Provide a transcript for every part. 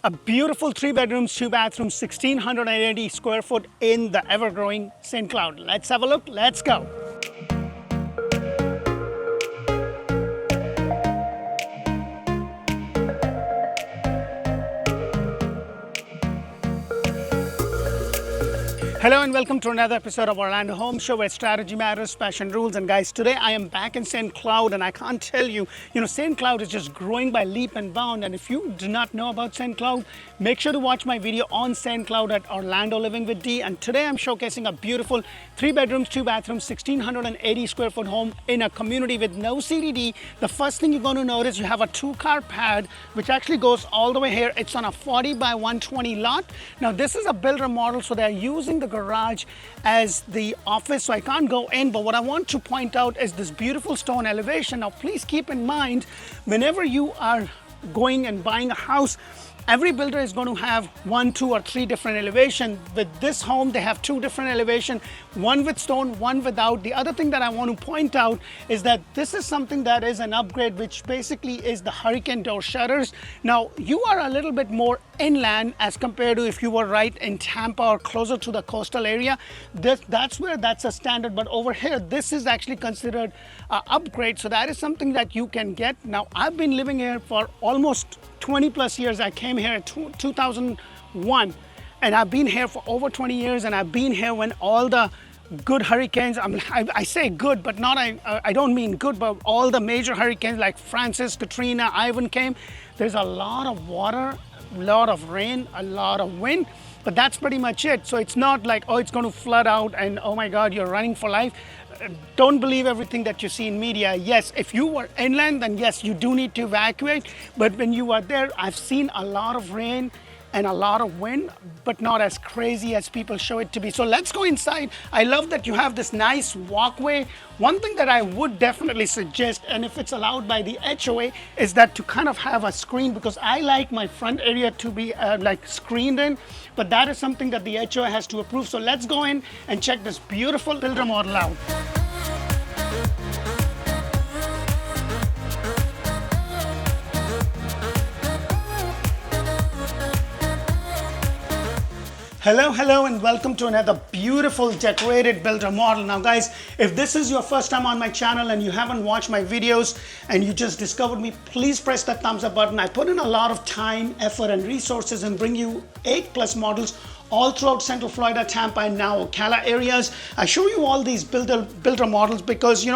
A beautiful 3 bedrooms, 2 bathrooms, 1,680 square foot in the ever-growing St. Cloud. Let's have a look. Let's go. Hello and welcome to another episode of Orlando Home Show, where strategy matters, passion rules. And guys, today I am back in St. Cloud, and I can't tell you, St. Cloud is just growing by leap and bound. And if you do not know about St. Cloud, make sure to watch my video on St. Cloud at Orlando Living with Dee. And today I'm showcasing a beautiful 3 bedrooms, 2 bathrooms, 1,680 square foot home in a community with no CDD. The first thing you're going to notice, you have a 2-car pad, which actually goes all the way here. It's on a 40 by 120 lot. Now this is a builder model, so they're using the garage as the office, so I can't go in. But what I want to point out is this beautiful stone elevation. Now please keep in mind, whenever you are going and buying a house, every builder is going to have 1, 2, or 3 different elevation. With this home, they have 2 different elevation, one with stone, one without. The other thing that I want to point out is that this is something that is an upgrade, which basically is the hurricane door shutters. Now, you are a little bit more inland as compared to if you were right in Tampa or closer to the coastal area. That's where that's a standard, but over here, this is actually considered an upgrade. So that is something that you can get. Now, I've been living here for almost 20 plus years. I came here in 2001, and I've been here for over 20 years, and I've been here when all the good hurricanes, I say good, but not, I don't mean good, but all the major hurricanes like Francis, Katrina, Ivan came. There's a lot of water, a lot of rain, a lot of wind, but that's pretty much it. So it's not like, oh, it's going to flood out and oh my God, you're running for life. Don't believe everything that you see in media. Yes, if you were inland, then yes, you do need to evacuate. But when you are there, I've seen a lot of rain and a lot of wind, but not as crazy as people show it to be. So let's go inside. I love that you have this nice walkway. One thing that I would definitely suggest, and if it's allowed by the HOA, is that to kind of have a screen, because I like my front area to be like screened in, but that is something that the HOA has to approve. So let's go in and check this beautiful builder model out. Hello, and welcome to another beautiful decorated builder model. Now guys, if this is your first time on my channel and you haven't watched my videos and you just discovered me, please press that thumbs up button. I put in a lot of time, effort, and resources and bring you 8+ models all throughout Central Florida, Tampa, and now Ocala areas. I show you all these builder models because,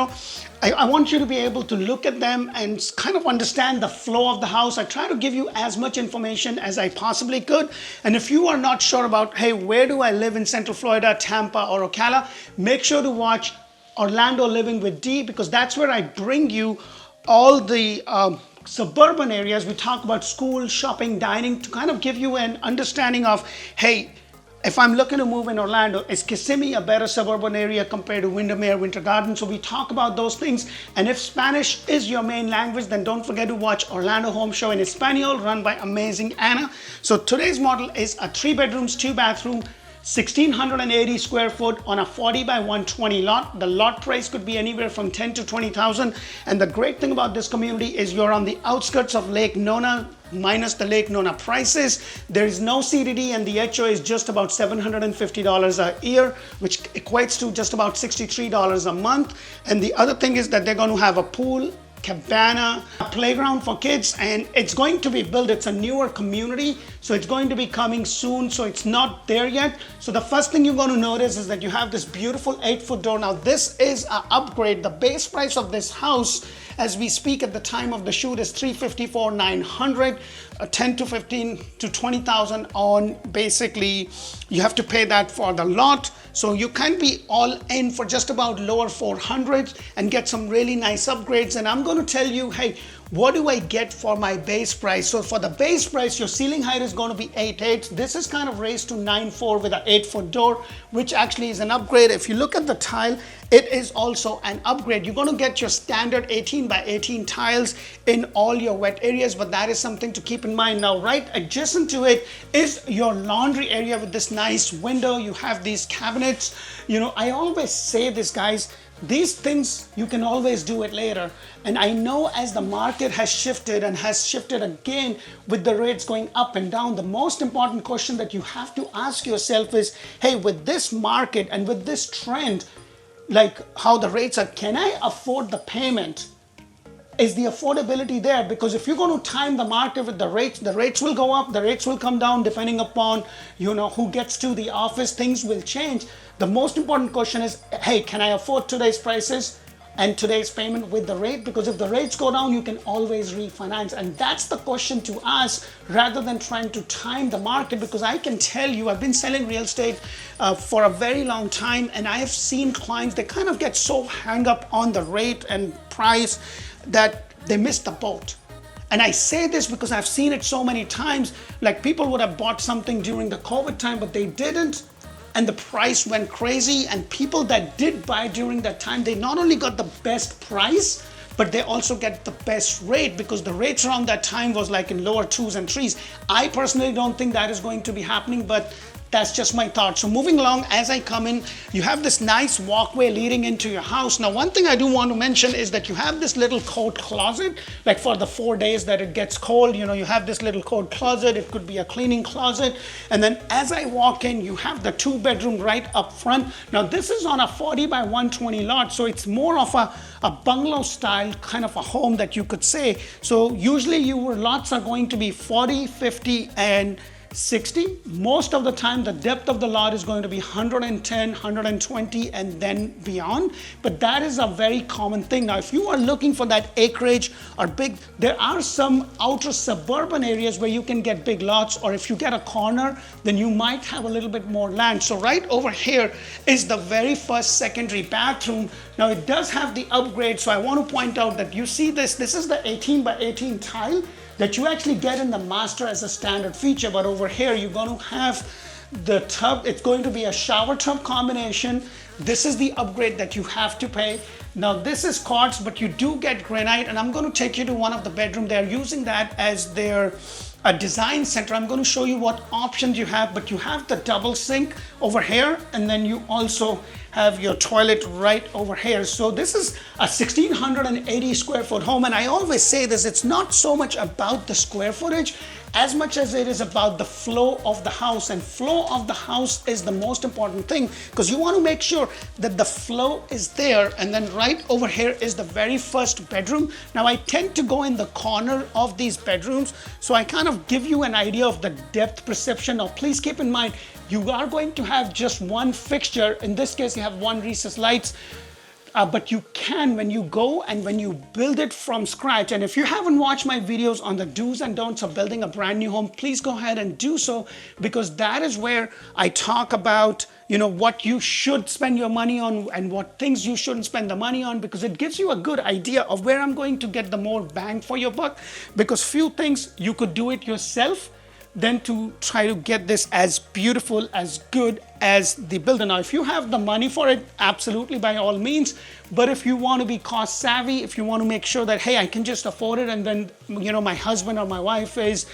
I want you to be able to look at them and kind of understand the flow of the house. I try to give you as much information as I possibly could. And if you are not sure about, hey, where do I live in Central Florida, Tampa, or Ocala, make sure to watch Orlando Living with Dee, because that's where I bring you all the suburban areas. We talk about school, shopping, dining, to kind of give you an understanding of, hey, if I'm looking to move in Orlando, is Kissimmee a better suburban area compared to Windermere, Winter Garden? So we talk about those things. And if Spanish is your main language, then don't forget to watch Orlando Home Show En Español, run by amazing Anna. So today's model is a 3 bedrooms, 2 bathroom, 1,680 square foot on a 40 by 120 lot. The lot price could be anywhere from 10 to 20,000. And the great thing about this community is you're on the outskirts of Lake Nona, minus the Lake Nona prices. There is no CDD, and the HOA is just about $750 a year, which equates to just about $63 a month. And the other thing is that they're going to have a pool, cabana, a playground for kids, and it's going to be built. It's a newer community, so it's going to be coming soon, so it's not there yet. So the first thing you're going to notice is that you have this beautiful 8-foot door. Now this is an upgrade. The base price of this house as we speak at the time of the shoot is $354,900, 10 to 15 to 20,000 on. Basically you have to pay that for the lot, so you can be all in for just about lower 400 and get some really nice upgrades. And I'm going to tell you, hey, what do I get for my base price? So for the base price, your ceiling height is going to be 8'8". This is kind of raised to 9'4" with an 8-foot door, which actually is an upgrade. If you look at the tile, it is also an upgrade. You're going to get your standard 18 by 18 tiles in all your wet areas, but that is something to keep in mind. Now, right adjacent to it is your laundry area with this nice window. You have these cabinets. You know, I always say this, guys, these things, you can always do it later. And I know as the market has shifted and has shifted again with the rates going up and down, the most important question that you have to ask yourself is, hey, with this market and with this trend, like how the rates are, can I afford the payment? Is the affordability there? Because if you're going to time the market with the rates will go up, the rates will come down depending upon, who gets to the office, things will change. The most important question is, hey, can I afford today's prices and today's payment with the rate? Because if the rates go down, you can always refinance. And that's the question to ask rather than trying to time the market. Because I can tell you, I've been selling real estate for a very long time, and I have seen clients, they kind of get so hung up on the rate and price that they miss the boat. And I say this because I've seen it so many times. Like, people would have bought something during the COVID time, but they didn't, and the price went crazy. And people that did buy during that time, they not only got the best price, but they also get the best rate, because the rates around that time was like in lower 2s and 3s. I personally don't think that is going to be happening, but that's just my thought. So moving along, as I come in, you have this nice walkway leading into your house. Now, one thing I do want to mention is that you have this little coat closet, like for the 4 days that it gets cold, you have this little coat closet. It could be a cleaning closet. And then as I walk in, you have the 2-bedroom right up front. Now, this is on a 40 by 120 lot, so it's more of a bungalow style kind of a home that you could say. So usually your lots are going to be 40, 50, and 60. Most of the time, the depth of the lot is going to be 110, 120, and then beyond. But that is a very common thing. Now, if you are looking for that acreage or big, there are some outer suburban areas where you can get big lots, or if you get a corner, then you might have a little bit more land. So right over here is the very first secondary bathroom. Now, it does have the upgrade. So I want to point out that you see this is the 18 by 18 tile that you actually get in the master as a standard feature. But over here, you're going to have the tub. It's going to be a shower tub combination. This is the upgrade that you have to pay. Now, this is quartz, but you do get granite, and I'm going to take you to one of the bedroom. They're using that as their design center. I'm going to show you what options you have, but you have the double sink over here, and then you also have your toilet right over here. So this is a 1,680 square foot home. And I always say this, it's not so much about the square footage as much as it is about the flow of the house. And flow of the house is the most important thing, because you want to make sure that the flow is there. And then right over here is the very first bedroom. Now, I tend to go in the corner of these bedrooms, so I kind of give you an idea of the depth perception. Now, please keep in mind, you are going to have just one fixture. In this case, you have one recessed lights. But you can, when you go and when you build it from scratch, and if you haven't watched my videos on the do's and don'ts of building a brand new home, please go ahead and do so, because that is where I talk about, what you should spend your money on and what things you shouldn't spend the money on, because it gives you a good idea of where I'm going to get the more bang for your buck. Because few things you could do it yourself than to try to get this as beautiful, as good as the builder. Now, if you have the money for it, absolutely, by all means. But if you want to be cost savvy, if you want to make sure that, hey, I can just afford it, and then, my husband or my wife is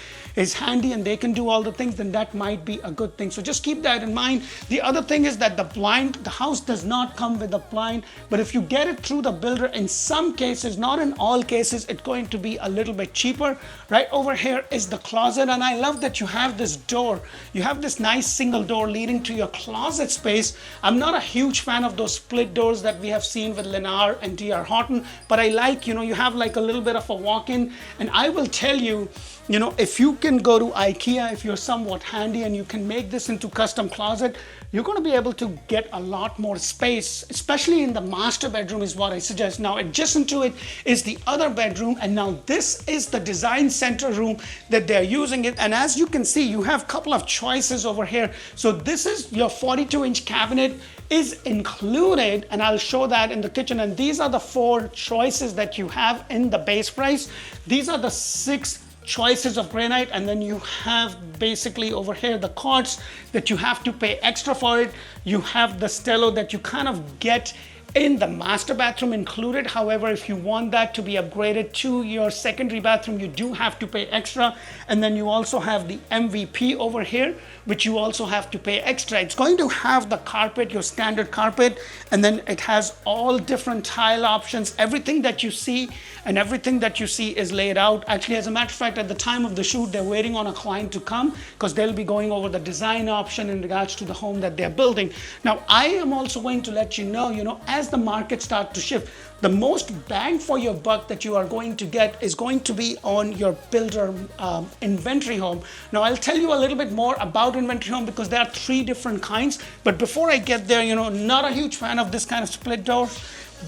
handy and they can do all the things, then that might be a good thing. So just keep that in mind. The other thing is that the house does not come with a blind, but if you get it through the builder, in some cases, not in all cases, it's going to be a little bit cheaper. Right over here is the closet, and I love that you have this door. You have this nice single door leading to your closet space. I'm not a huge fan of those split doors that we have seen with Lennar and D.R. Horton, but I like, you have like a little bit of a walk-in. And I will tell you, if you can go to IKEA, if you're somewhat handy and you can make this into custom closet, you're going to be able to get a lot more space, especially in the master bedroom is what I suggest. Now, adjacent to it is the other bedroom, and now this is the design center room that they're using it. And as you can see, you have a couple of choices over here. So this is your 42-inch cabinet is included, and I'll show that in the kitchen. And these are the 4 choices that you have in the base price. These are the 6 choices of granite, and then you have basically over here the quartz that you have to pay extra for it. You have the Stello that you kind of get in the master bathroom included. However, if you want that to be upgraded to your secondary bathroom, you do have to pay extra. And then you also have the MVP over here, which you also have to pay extra. It's going to have the carpet, your standard carpet, and then it has all different tile options. Everything that you see and everything that you see is laid out. Actually, as a matter of fact, at the time of the shoot, they're waiting on a client to come because they'll be going over the design option in regards to the home that they're building. Now, I am also going to let you know, as the market starts to shift, the most bang for your buck that you are going to get is going to be on your builder inventory home. Now, I'll tell you a little bit more about inventory home because there are 3 different kinds. But before I get there, not a huge fan of this kind of split door.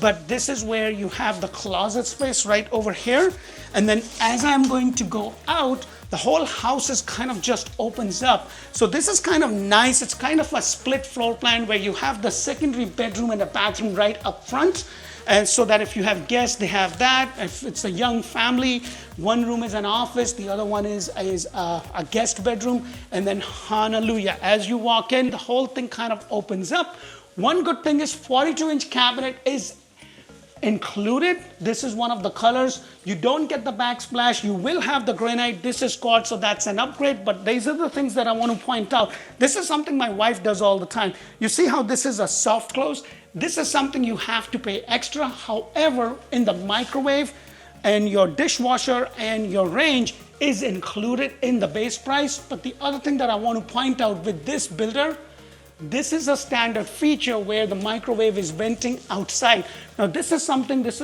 But this is where you have the closet space right over here. And then as I'm going to go out, the whole house is kind of just opens up. So this is kind of nice. It's kind of a split floor plan where you have the secondary bedroom and the bathroom right up front. And so that if you have guests, they have that. If it's a young family, one room is an office, the other one is a guest bedroom. And then hallelujah, as you walk in, the whole thing kind of opens up. One good thing is 42-inch cabinet is included. This is one of the colors. You don't get the backsplash. You will have the granite. This is quartz, so that's an upgrade. But these are the things that I want to point out. This is something my wife does all the time. You see how this is a soft close? This is something you have to pay extra. However, in the microwave and your dishwasher and your range is included in the base price. But the other thing that I want to point out with this builder, this is a standard feature where the microwave is venting outside. Now this is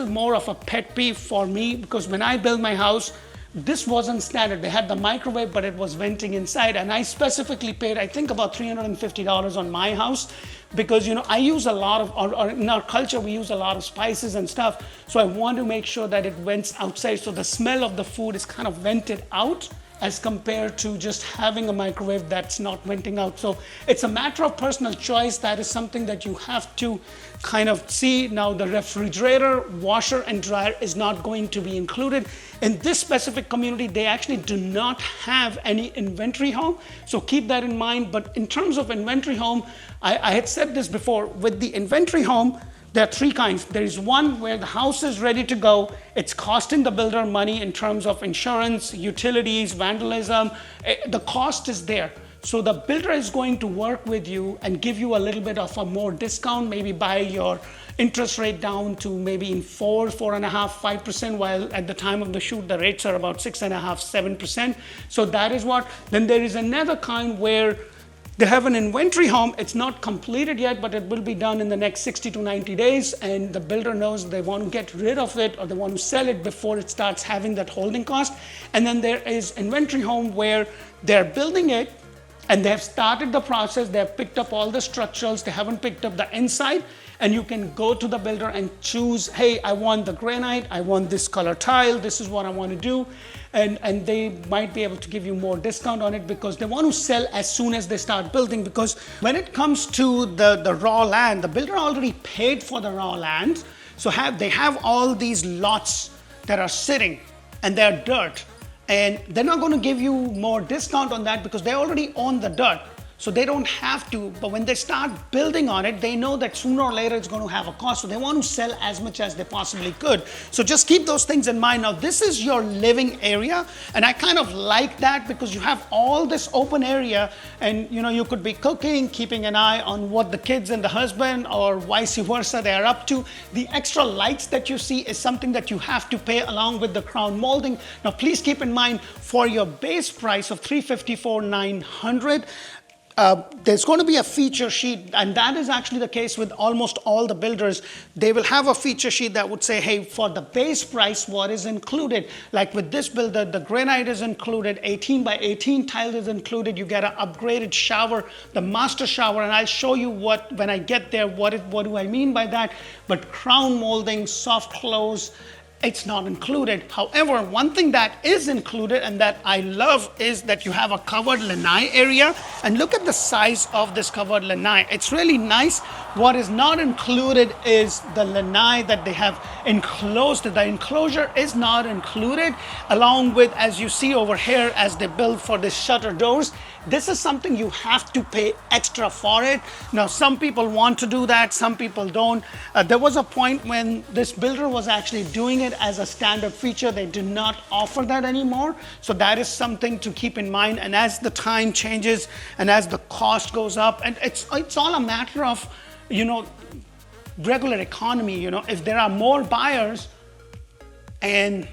more of a pet peeve for me because when I built my house, this wasn't standard. They had the microwave, but it was venting inside. And I specifically paid, I think about $350 on my house because, I use a lot of, or in our culture, we use a lot of spices and stuff. So I want to make sure that it vents outside. So the smell of the food is kind of vented out, as compared to just having a microwave that's not venting out. So it's a matter of personal choice. That is something that you have to kind of see. Now the refrigerator, washer and dryer is not going to be included. In this specific community, they actually do not have any inventory home. So keep that in mind. But in terms of inventory home, I had said this before, with the inventory home, there are 3 kinds. There is one where the house is ready to go. It's costing the builder money in terms of insurance, utilities, vandalism. The cost is there. So the builder is going to work with you and give you a little bit of a more discount, maybe buy your interest rate down to maybe in 4.5%, 5%, while at the time of the shoot, the rates are about 6.5%, 7%. So that is what. Then there is another kind where they have an inventory home. It's not completed yet, but it will be done in the next 60 to 90 days. And the builder knows they want to get rid of it or they want to sell it before it starts having that holding cost. And then there is inventory home where they're building it and they have started the process. They have picked up all the structurals. They haven't picked up the inside. And you can go to the builder and choose, hey, I want the granite. I want this color tile. This is what I want to do. And they might be able to give you more discount on it because they want to sell as soon as they start building. Because when it comes to the raw land, the builder already paid for the raw land. So they have all these lots that are sitting and they're dirt. And they're not going to give you more discount on that because they already own the dirt. So they don't have to, but when they start building on it, they know that sooner or later it's going to have a cost. So they want to sell as much as they possibly could. So just keep those things in mind. Now, this is your living area. And I kind of like that because you have all this open area and, you could be cooking, keeping an eye on what the kids and the husband or vice versa they are up to. The extra lights that you see is something that you have to pay along with the crown molding. Now, please keep in mind for your base price of $354,900, there's going to be a feature sheet, and that is actually the case with almost all the builders. They will have a feature sheet that would say, hey, for the base price, what is included? Like with this builder, the granite is included, 18 by 18 tile is included. You get an upgraded shower, the master shower, and I'll show you when I get there, what do I mean by that? But crown molding, soft close, it's not included. However, one thing that is included and that I love is that you have a covered lanai area. And look at the size of this covered lanai. It's really nice. What is not included is the lanai that they have enclosed. The enclosure is not included, along with, as you see over here, as they build for the shutter doors. This is something you have to pay extra for it. Now, some people want to do that, some people don't. There was a point when this builder was actually doing it as a standard feature. They do not offer that anymore. So that is something to keep in mind. And as the time changes and as the cost goes up, and it's all a matter of, regular economy. If there are more buyers and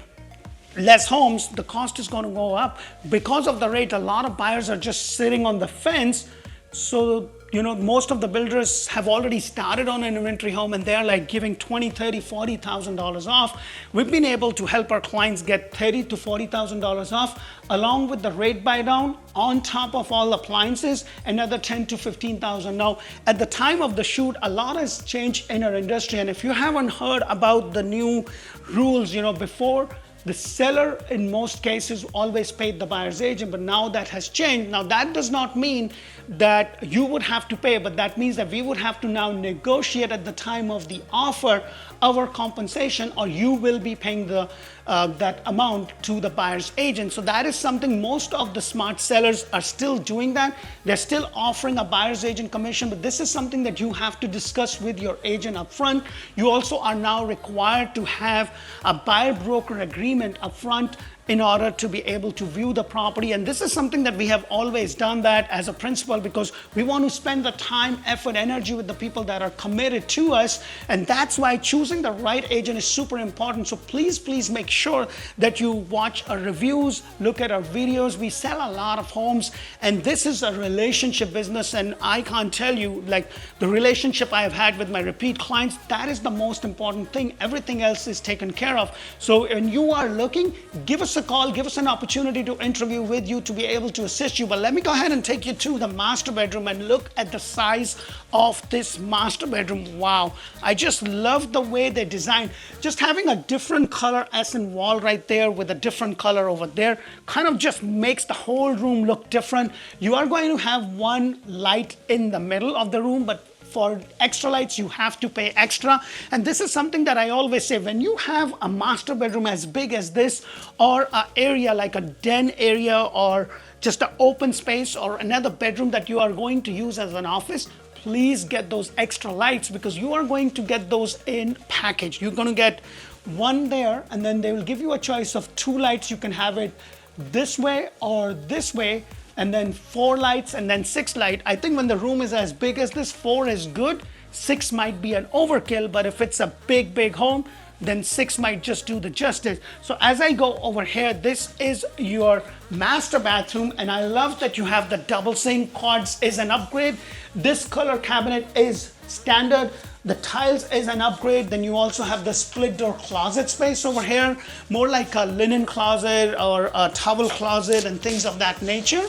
less homes, the cost is going to go up. Because of the rate, a lot of buyers are just sitting on the fence. So, most of the builders have already started on an inventory home and they're like giving $20,000, $30,000, $40,000 off. We've been able to help our clients get $30,000 to $40,000 off, along with the rate buy down on top of all appliances, another $10,000 to $15,000. Now, at the time of the shoot, a lot has changed in our industry. And if you haven't heard about the new rules, before, the seller in most cases always paid the buyer's agent, but now that has changed. Now that does not mean that you would have to pay, but that means that we would have to now negotiate at the time of the offer our compensation, or you will be paying that amount to the buyer's agent. So that is something most of the smart sellers are still doing that. They're still offering a buyer's agent commission, but this is something that you have to discuss with your agent up front. You also are now required to have a buyer broker agreement up front in order to be able to view the property. And this is something that we have always done that as a principle, because we want to spend the time, effort, energy with the people that are committed to us. And that's why choosing the right agent is super important. So please make sure that you watch our reviews, look at our videos. We sell a lot of homes, and this is a relationship business. And I can't tell you, like, the relationship I have had with my repeat clients, that is the most important thing. Everything else is taken care of. So when you are looking, give us a call, give us an opportunity to interview with you to be able to assist you. But let me go ahead and take you to the master bedroom and look at the size of this master bedroom. Wow, I just love the way they designed. Just having a different color accent wall right there with a different color over there kind of just makes the whole room look different. You are going to have one light in the middle of the room, but for extra lights, you have to pay extra. And this is something that I always say, when you have a master bedroom as big as this, or an area like a den area, or just an open space, or another bedroom that you are going to use as an office, please get those extra lights, because you are going to get those in package. You're going to get one there, and then they will give you a choice of 2 lights. You can have it this way or this way, and then 4 lights, and then 6 lights. I think when the room is as big as this, 4 is good. 6 might be an overkill, but if it's a big home, then 6 might just do the justice. So as I go over here, this is your master bathroom, and I love that you have the double sink. Quartz is an upgrade. This color cabinet is standard. The tiles is an upgrade. Then you also have the split door closet space over here, more like a linen closet or a towel closet and things of that nature.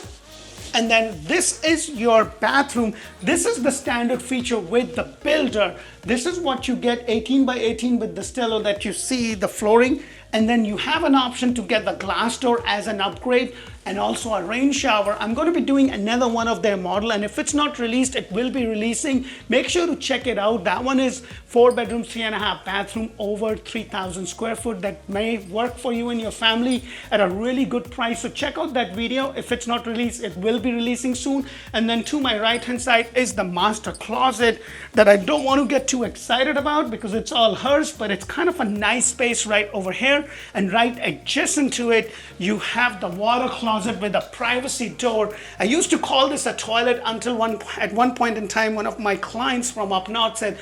And then this is your bathroom. This is the standard feature with the builder. This is what you get, 18 by 18 with the stelo that you see, the flooring. And then you have an option to get the glass door as an upgrade, and also a rain shower. I'm going to be doing another one of their model, and if it's not released, it will be releasing. Make sure to check it out. That one is 4 bedroom, 3.5 bathroom, over 3,000 square foot. That may work for you and your family at a really good price. So check out that video. If it's not released, it will be releasing soon. And then to my right hand side is the master closet that I don't want to get too excited about because it's all hers, but it's kind of a nice space right over here. And right adjacent to it, you have the water closet with a privacy door. I used to call this a toilet until at one point in time, one of my clients from up north said,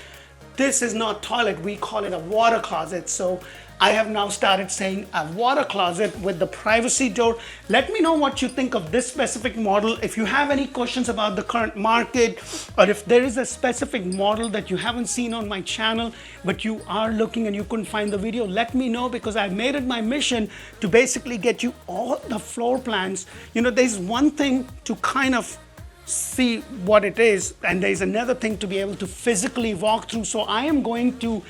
"This is not toilet, we call it a water closet." So I have now started saying a water closet with the privacy door. Let me know what you think of this specific model. If you have any questions about the current market, or if there is a specific model that you haven't seen on my channel, but you are looking and you couldn't find the video, let me know, because I've made it my mission to basically get you all the floor plans. You know, there's one thing to kind of see what it is, and there's another thing to be able to physically walk through. So I am going to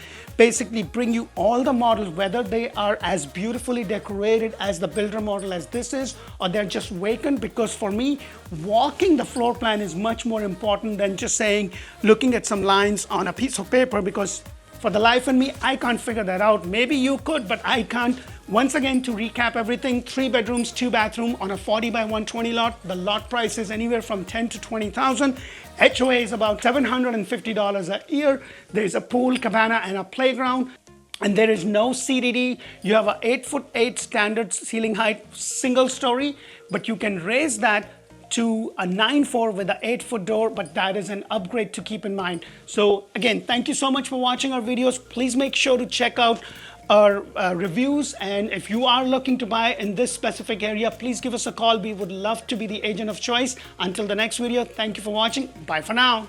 basically bring you all the models, whether they are as beautifully decorated as the builder model as this is, or they're just vacant. Because for me, walking the floor plan is much more important than just saying, looking at some lines on a piece of paper, because for the life of me, I can't figure that out. Maybe you could, but I can't. Once again, to recap everything, 3 bedrooms, 2 bathroom on a 40 by 120 lot. The lot price is anywhere from 10 to 20,000. HOA is about $750 a year. There's a pool, cabana, and a playground. And there is no CDD. You have a 8'8" standard ceiling height, single story, but you can raise that to a 9'4" with an 8-foot door, but that is an upgrade to keep in mind. So again, thank you so much for watching our videos. Please make sure to check out our reviews, and if you are looking to buy in this specific area, please give us a call. We would love to be the agent of choice. Until the next video, thank you for watching. Bye for now.